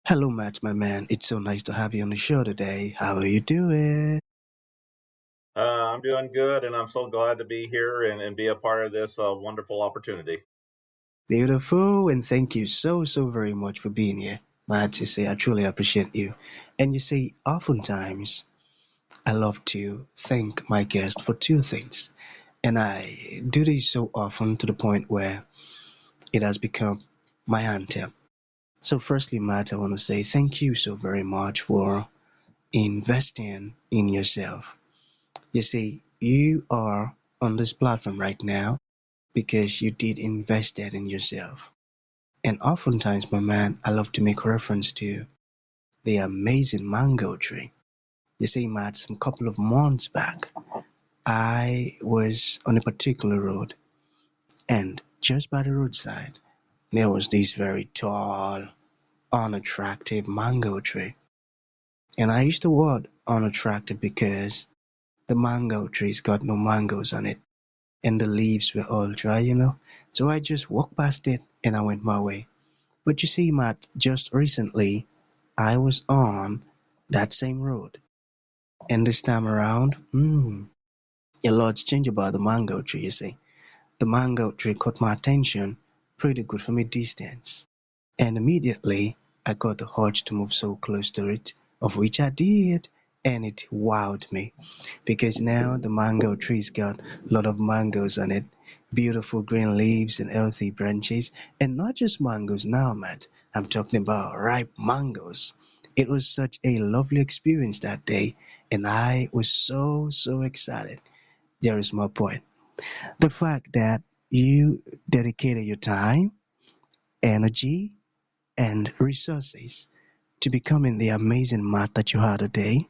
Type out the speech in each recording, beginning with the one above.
Hello, Matt, my man. It's so nice to have you on the show today. How are you doing? I'm doing good, and I'm so glad to be here and be a part of this wonderful opportunity. Beautiful, and thank you so very much for being here. Matt, you say I truly appreciate you. And you see, oftentimes I love to thank my guest for two things. And I do this so often to the point where it has become my anthem. So, firstly, Matt, I want to say thank you so very much for investing in yourself. You see, you are on this platform right now because you did invest that in yourself. And oftentimes, my man, I love to make reference to the amazing mango tree. You see, Matt, some couple of months back, I was on a particular road, and just by the roadside, there was this very tall, unattractive mango tree. And I used the word unattractive because the mango tree's got no mangoes on it, and the leaves were all dry. So I just walked past it and I went my way. But you see, Matt, just recently I was on that same road, and this time around, a lot's changed about the mango tree. You see, the mango tree caught my attention pretty good from a distance, and immediately I got the urge to move so close to it, of which I did, and it wowed me because now the mango tree's got a lot of mangoes on it, beautiful green leaves and healthy branches, and not just mangoes now, Matt. I'm talking about ripe mangoes. It was such a lovely experience that day, and I was so excited. There is my point. The fact that you dedicated your time, energy, and resources to becoming the amazing Matt that you are today,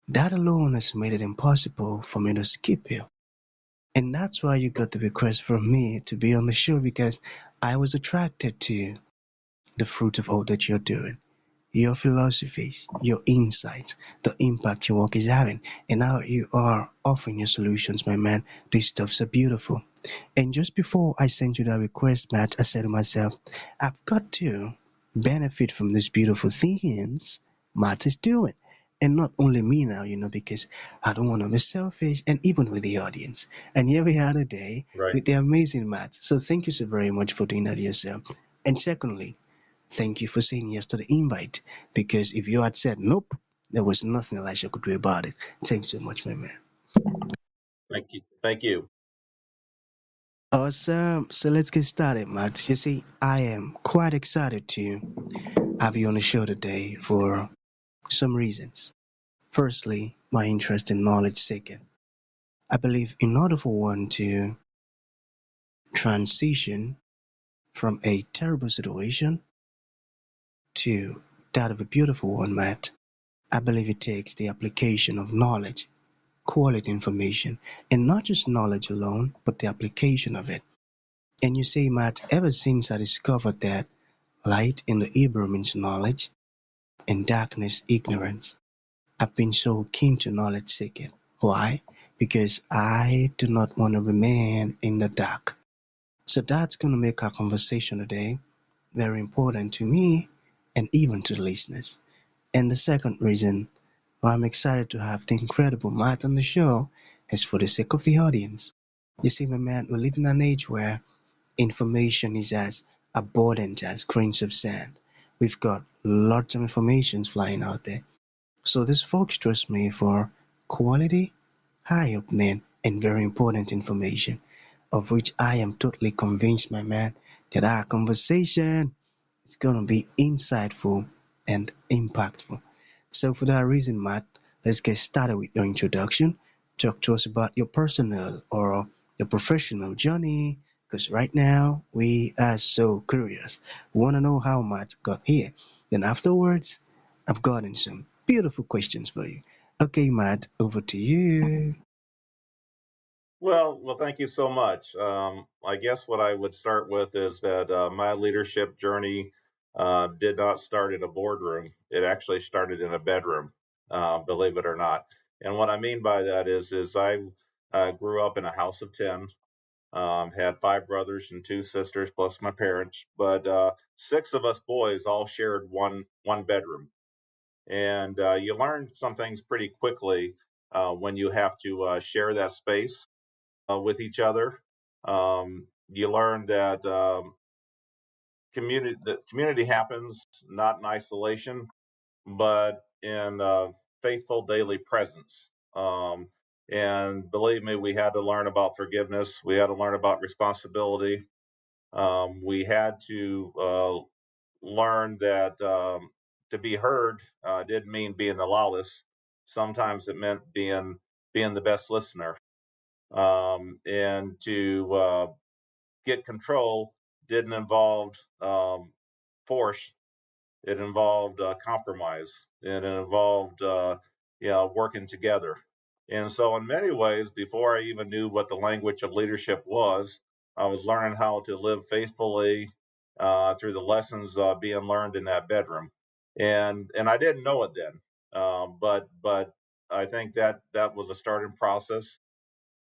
that alone has made it impossible for me to skip you. And that's why you got the request from me to be on the show because I was attracted to the fruit of all that you're doing, your philosophies, your insights, the impact your work is having, and how you are offering your solutions, my man. These stuffs are beautiful. And just before I sent you that request, Matt, I said to myself, I've got to benefit from these beautiful things Matt is doing. And not only me now, because I don't want to be selfish and even with the audience. And here we are today Right. with the amazing Matt. So thank you so very much for doing that yourself. And secondly, thank you for saying yes to the invite because if you had said nope, there was nothing Elisha could do about it. Thanks so much, my man. Thank you. Thank you. Awesome. So let's get started, Max. You see, I am quite excited to have you on the show today for some reasons. Firstly, my interest in knowledge seeking. I believe in order for one to transition from a terrible situation to that of a beautiful one, Matt, I believe it takes the application of knowledge, quality information, and not just knowledge alone, but the application of it. And you see, Matt, ever since I discovered that light in the Hebrew means knowledge and darkness ignorance, I've been so keen to knowledge seeking. Why? Because I do not want to remain in the dark. So that's going to make our conversation today very important to me and even to the listeners. And the second reason why I'm excited to have the incredible Matt on the show is for the sake of the audience. You see, my man, we live in an age where information is as abundant as grains of sand. We've got lots of information flying out there. So these folks trust me for quality, eye-opening, and very important information, of which I am totally convinced, my man, that our conversation is going to be insightful and impactful. So for that reason, Matt, let's get started with your introduction. Talk to us about your personal or your professional journey, because right now we are so curious. We want to know how Matt got here. Then afterwards, I've gotten some beautiful questions for you. Okay, Matt, over to you. Well, thank you so much. I guess what I would start with is that my leadership journey did not start in a boardroom. It actually started in a bedroom, believe it or not. And what I mean by that is I grew up in a house of 10. Had five brothers and two sisters plus my parents, but six of us boys all shared one bedroom, and you learn some things pretty quickly when you have to share that space with each other. You learn that community happens not in isolation, but in faithful daily presence. And believe me, we had to learn about forgiveness. We had to learn about responsibility. We had to learn that to be heard didn't mean being the loudest. Sometimes it meant being the best listener. And to get control didn't involve force. It involved compromise, and it involved working together. And so, in many ways, before I even knew what the language of leadership was, I was learning how to live faithfully through the lessons being learned in that bedroom. And I didn't know it then, but I think that was a starting process,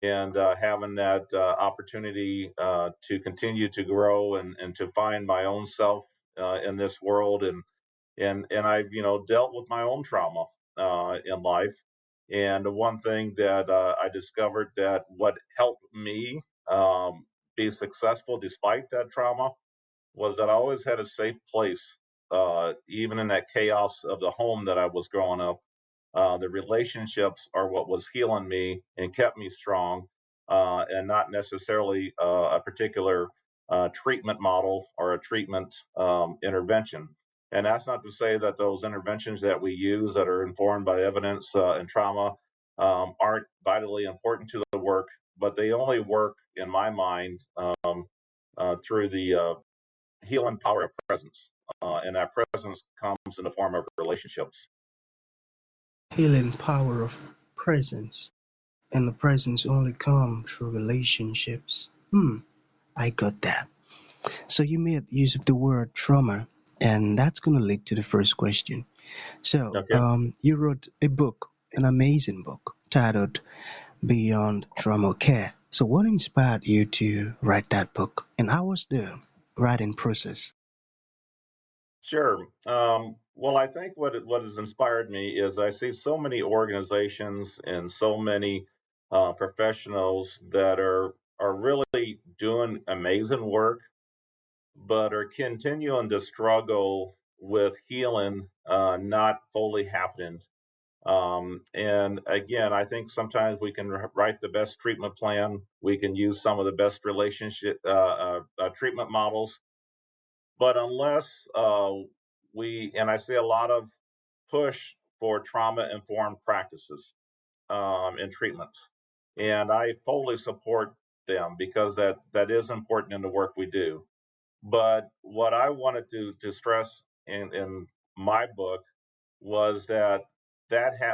and having that opportunity to continue to grow and to find my own self in this world, and I've dealt with my own trauma in life. And the one thing that I discovered, that what helped me be successful despite that trauma, was that I always had a safe place, even in that chaos of the home that I was growing up. The relationships are what was healing me and kept me strong, and not necessarily a particular treatment model or a treatment intervention. And that's not to say that those interventions that we use that are informed by evidence and trauma aren't vitally important to the work, but they only work, in my mind, through the healing power of presence. And that presence comes in the form of relationships. Healing power of presence, and the presence only come through relationships. I got that. So you made use of the word trauma, and that's going to lead to the first question. So, Okay. you wrote a book, an amazing book titled Beyond Trauma Care. So, what inspired you to write that book, and how was the writing process? Sure. Well, I think what has inspired me is I see so many organizations and so many professionals that are really doing amazing work, but are continuing to struggle with healing not fully happening. And again, I think sometimes we can write the best treatment plan. We can use some of the best relationship treatment models, but unless and I see a lot of push for trauma informed practices and treatments, and I fully support them because that is important in the work we do. But what I wanted to stress in my book was that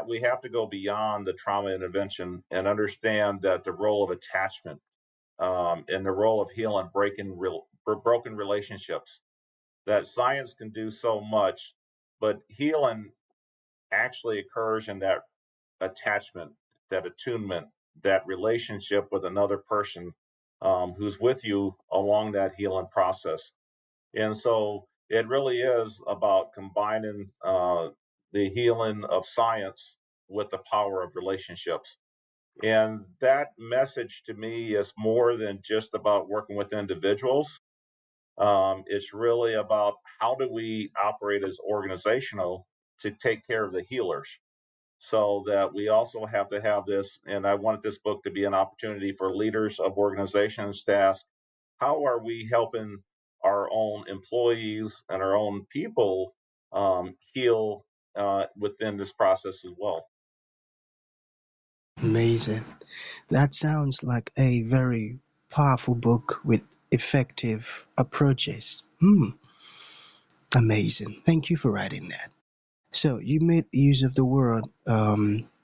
we have to go beyond the trauma intervention and understand that the role of attachment and the role of healing broken relationships, that science can do so much, but healing actually occurs in that attachment, that attunement, that relationship with another person who's with you along that healing process. And so it really is about combining the healing of science with the power of relationships. And that message to me is more than just about working with individuals. It's really about how do we operate as organizational to take care of the healers, so that we also have to have this. And I wanted this book to be an opportunity for leaders of organizations to ask, how are we helping our own employees and our own people heal within this process as well? Amazing. That sounds like a very powerful book with effective approaches. Amazing. Thank you for writing that. So, you made use of the word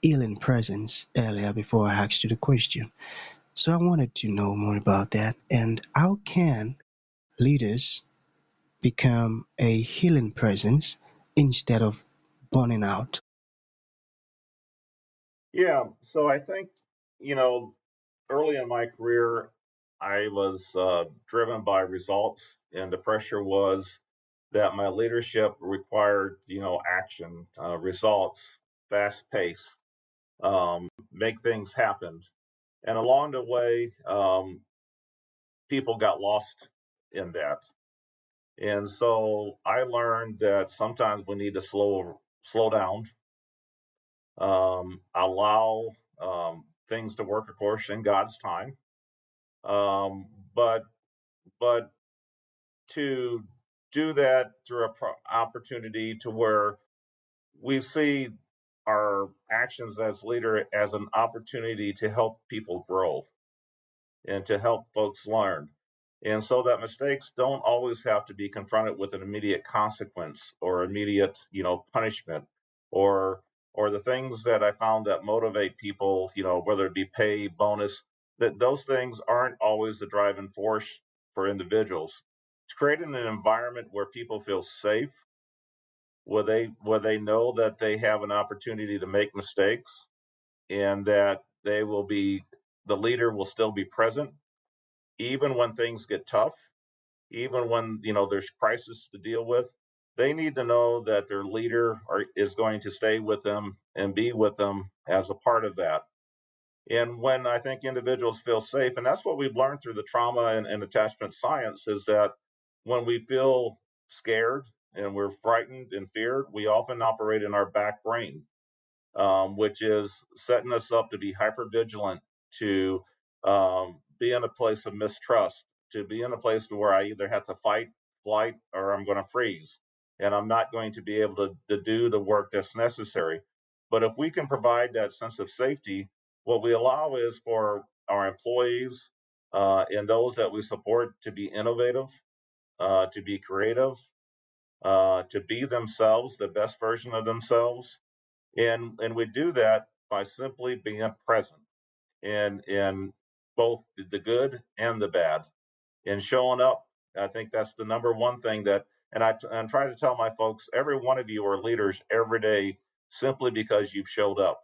healing presence earlier before I asked you the question. So, I wanted to know more about that, and how can leaders become a healing presence instead of burning out? Yeah. So I think, you know, early in my career, I was driven by results, and the pressure was that my leadership required, action, results, fast pace, make things happen. And along the way, people got lost in that. And so I learned that sometimes we need to slow down, allow things to work, of course, in God's time. Um, but but to do that through opportunity to where we see our actions as leader as an opportunity to help people grow and to help folks learn. And so that mistakes don't always have to be confronted with an immediate consequence or immediate, punishment, or the things that I found that motivate people, whether it be pay, bonus, that those things aren't always the driving force for individuals. It's creating an environment where people feel safe, where they know that they have an opportunity to make mistakes, and that the leader will still be present even when things get tough, even when there's crisis to deal with. They need to know that their leader is going to stay with them and be with them as a part of that. And when I think individuals feel safe, and that's what we've learned through the trauma and attachment science, is that when we feel scared and we're frightened and feared, we often operate in our back brain, which is setting us up to be hyper vigilant, to be in a place of mistrust, to be in a place where I either have to fight, flight, or I'm going to freeze, and I'm not going to be able to do the work that's necessary. But if we can provide that sense of safety, what we allow is for our employees and those that we support to be innovative, to be creative, to be themselves, the best version of themselves, and we do that by simply being present in both the good and the bad, and showing up. I think that's the number one thing that, and I'm trying to tell my folks, every one of you are leaders every day simply because you've showed up.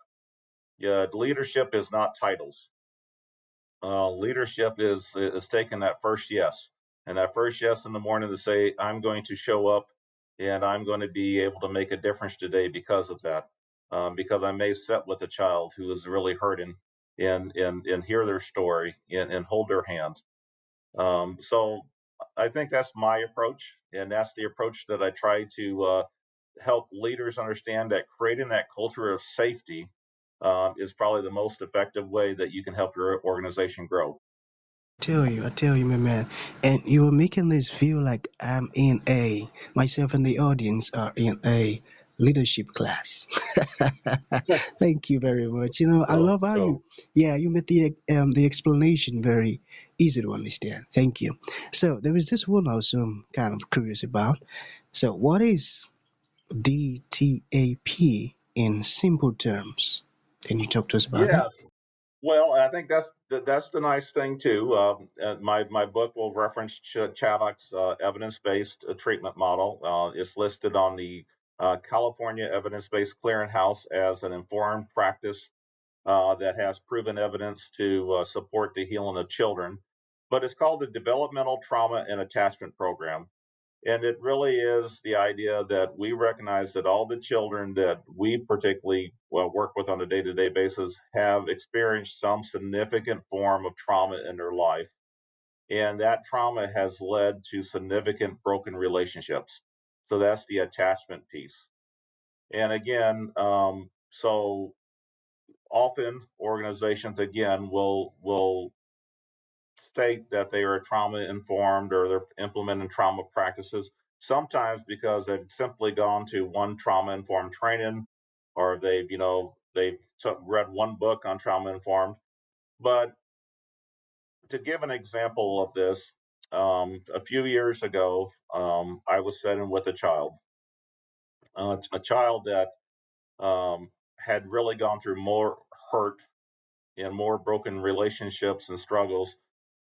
Yeah, leadership is not titles. Leadership is taking that first yes, and that first yes in the morning to say, I'm going to show up, and I'm going to be able to make a difference today because of that. Because I may sit with a child who is really hurting, and hear their story, and hold their hand. So I think that's my approach, and that's the approach that I try to help leaders understand, that creating that culture of safety is probably the most effective way that you can help your organization grow. I tell you, my man. And you were making this feel like myself and the audience are in a leadership class. Thank you very much. I So, love how you made the explanation very easy to understand. Thank you. So there is this one also I'm kind of curious about. So what is DTAP in simple terms? Can you talk to us about that? yes. Well, I think that's the nice thing too. My book will reference Chaddock's evidence-based treatment model. It's listed on the California Evidence-Based Clearinghouse as an informed practice that has proven evidence to support the healing of children. But it's called the Developmental Trauma and Attachment Program. And it really is the idea that we recognize that all the children that we particularly work with on a day to day basis have experienced some significant form of trauma in their life. And that trauma has led to significant broken relationships. So that's the attachment piece. And again, so often organizations again will state that they are trauma informed or they're implementing trauma practices, sometimes because they've simply gone to one trauma informed training, or they've read one book on trauma informed. But to give an example of this, a few years ago, I was sitting with a child that had really gone through more hurt and more broken relationships and struggles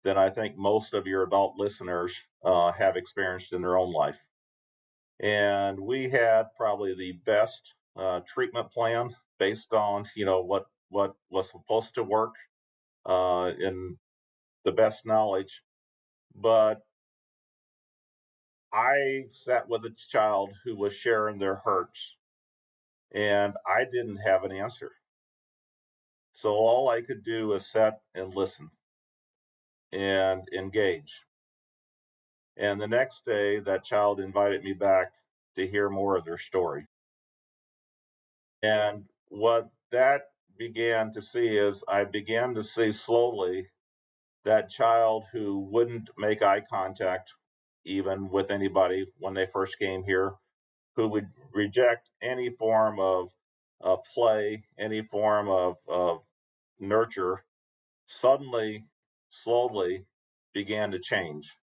than I think most of your adult listeners have experienced in their own life. And we had probably the best treatment plan based on what was supposed to work. And the best knowledge. But I sat with a child who was sharing their hurts, and I didn't have an answer. So all I could do was sit and listen and engage. And the next day, that child invited me back to hear more of their story. And what that began to see is I began to see slowly that child who wouldn't make eye contact even with anybody when they first came here, who would reject any form of play, any form of nurture, suddenly, slowly began to change.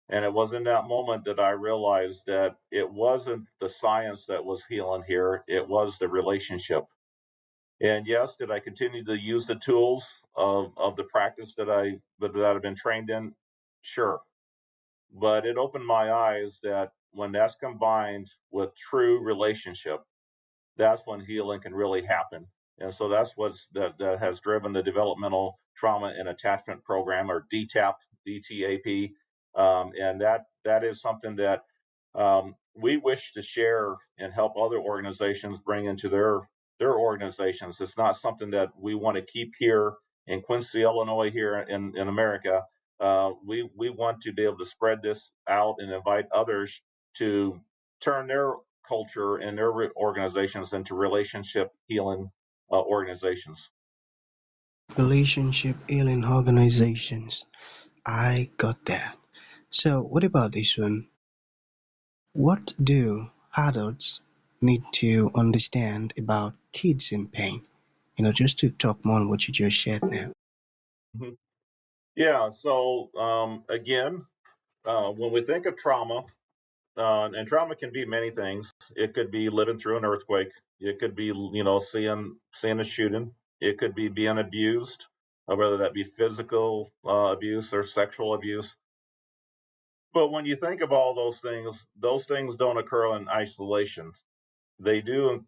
And it was in that moment that I realized that it wasn't the science that was healing here, it was the relationship. And yes, did I continue to use the tools of the practice that I've been trained in? Sure. But it opened my eyes that when that's combined with true relationship, that's when healing can really happen. And so that's that has driven the developmental trauma and attachment program, or DTAP, DTAP, and that is something that we wish to share and help other organizations bring into their organizations. It's not something that we want to keep here in Quincy, Illinois, here in America. We want to be able to spread this out and invite others to turn their culture and their organizations into relationship healing organizations. Relationship healing organizations. I got that. So, what about this one? What do adults need to understand about kids in pain? Just to talk more on what you just shared now. Mm-hmm. Yeah. So again, when we think of trauma, and trauma can be many things. It could be living through an earthquake. It could be, seeing a shooting. It could be being abused, whether that be physical abuse or sexual abuse. But when you think of all those things don't occur in isolation. They do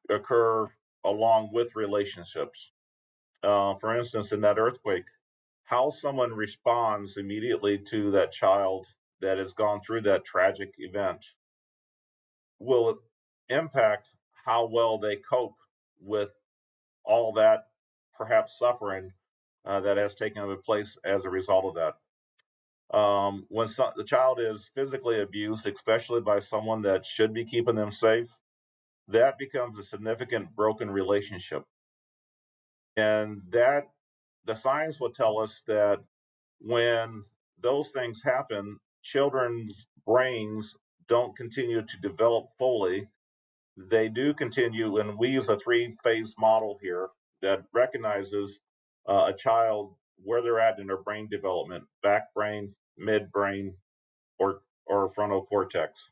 occur along with relationships. For instance, in that earthquake, how someone responds immediately to that child that has gone through that tragic event will impact how well they cope with all that perhaps suffering that has taken place as a result of that. When the child is physically abused, especially by someone that should be keeping them safe, that becomes a significant broken relationship. And that the science will tell us that when those things happen, children's brains don't continue to develop fully. They do continue, and we use a three-phase model here that recognizes a child where they're at in their brain development: back brain, midbrain, or frontal cortex.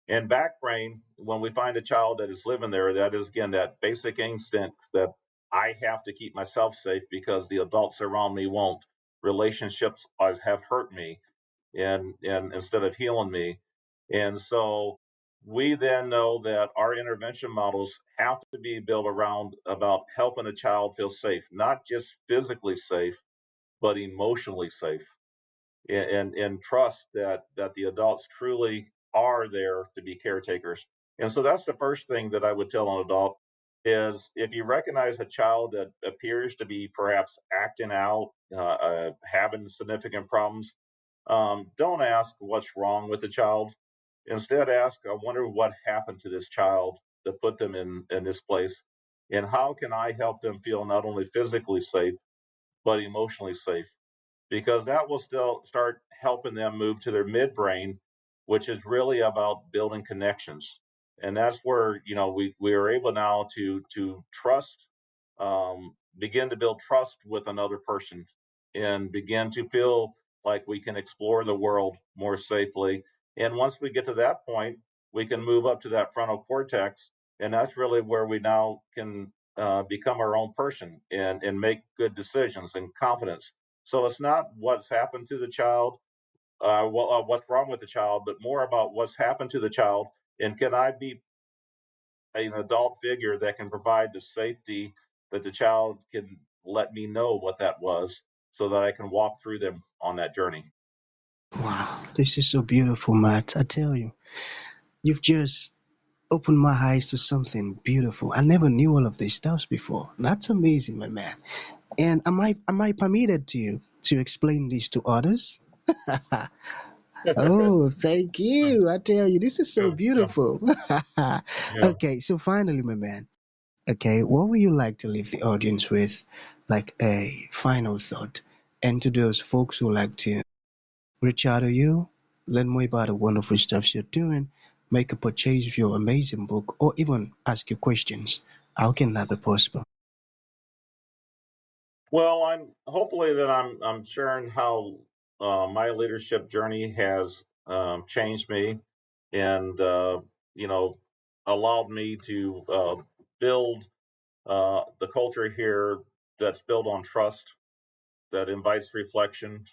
And back brain, when we find a child that is living there, that is again that basic instinct that I have to keep myself safe because the adults around me won't. Relationships have hurt me, and instead of healing me. And so we then know that our intervention models have to be built around about helping a child feel safe, not just physically safe, but emotionally safe, and trust that the adults truly are there to be caretakers. And so that's the first thing that I would tell an adult is, if you recognize a child that appears to be perhaps acting out, having significant problems, don't ask what's wrong with the child. Instead, ask, I wonder what happened to this child that put them in this place, and how can I help them feel not only physically safe, but emotionally safe? Because that will still start helping them move to their midbrain, which is really about building connections. And that's where we are able now to trust, begin to build trust with another person, and begin to feel like we can explore the world more safely. And once we get to that point, we can move up to that frontal cortex, and that's really where we now can become our own person and make good decisions and confidence. So it's not what's happened to the child, what's wrong with the child, but more about what's happened to the child, and can I be an adult figure that can provide the safety that the child can let me know what that was, so that I can walk through them on that journey. Wow, this is so beautiful, Matt. I tell you, you've just opened my eyes to something beautiful. I never knew all of these stuffs before. That's amazing, my man. And am I permitted to you to explain this to others? Oh, thank you. I tell you, this is so Yeah, yeah, beautiful. yeah. Okay, so finally, my man. Okay, what would you like to leave the audience with, like a final thought? And to those folks who like to reach out to you, learn more about the wonderful stuff you're doing, make a purchase of your amazing book, or even ask you questions, how can that be possible? Well, I'm hopefully that I'm sharing how my leadership journey has changed me, and you know, allowed me to build the culture here that's built on trust, that invites reflection,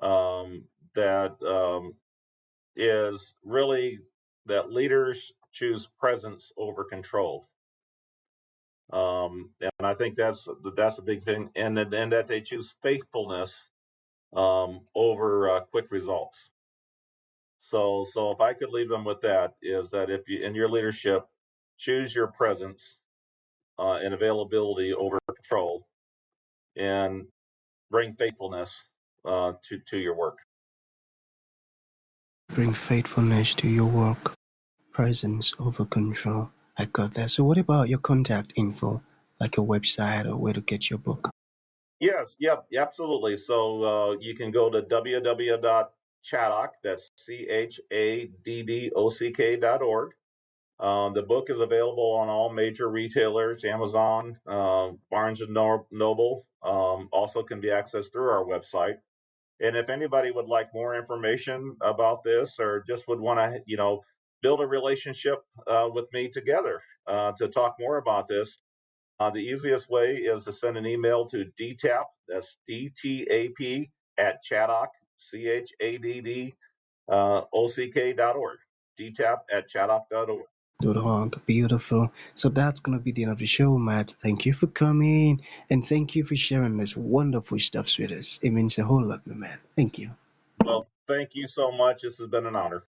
um, that is really that leaders choose presence over control. And I think that's a big thing, and that they choose faithfulness over quick results. So if I could leave them with that, is that if you in your leadership choose your presence and availability over control, and bring faithfulness to your work. Bring faithfulness to your work, presence over control. I got that. So, what about your contact info, like a website or where to get your book? Yes, yep, absolutely. So you can go to www.chaddock, that's CHADDOCK.org. The book is available on all major retailers, Amazon, Barnes and Noble. Also can be accessed through our website. And if anybody would like more information about this, or just would want to, build a relationship with me together to talk more about this, the easiest way is to send an email to DTAP, that's DTAP at Chaddock, CHADDOCK.org. DTAP at Chaddock.org. .org. Beautiful. So that's gonna be the end of the show, Matt. Thank you for coming and thank you for sharing this wonderful stuff with us. It means a whole lot, my man. Thank you. Well, thank you so much. This has been an honor.